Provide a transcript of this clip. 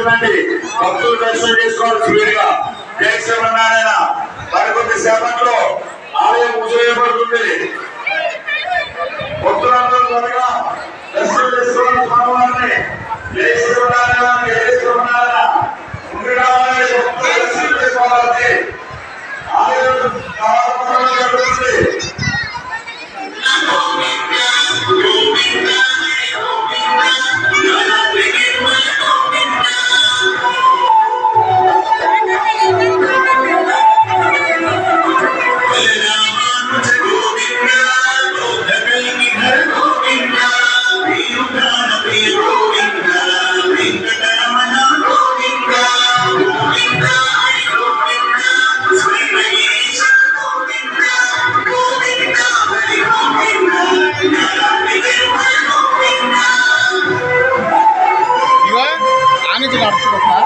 జరుగుతుందండి. భక్తులు దర్శనం చేసుకోవాలి స్పీడ్గా. జై శ్రీమన్నారాయణ. మరికొద్ది సేపట్లో ఆలయం మూసివేయబడుతుంది. భక్తులందరూ త్వరగా దర్శనం చేసుకోవాలి స్వామివారిని. జై శ్రీమన్నారాయణ. జై శ్రీమన్నారాయణ. ముందుగా భక్తులు దర్శనం చేసుకోవాలి. ఆలయం జరుగుతుంది. నుంచి నడుచుకుంటా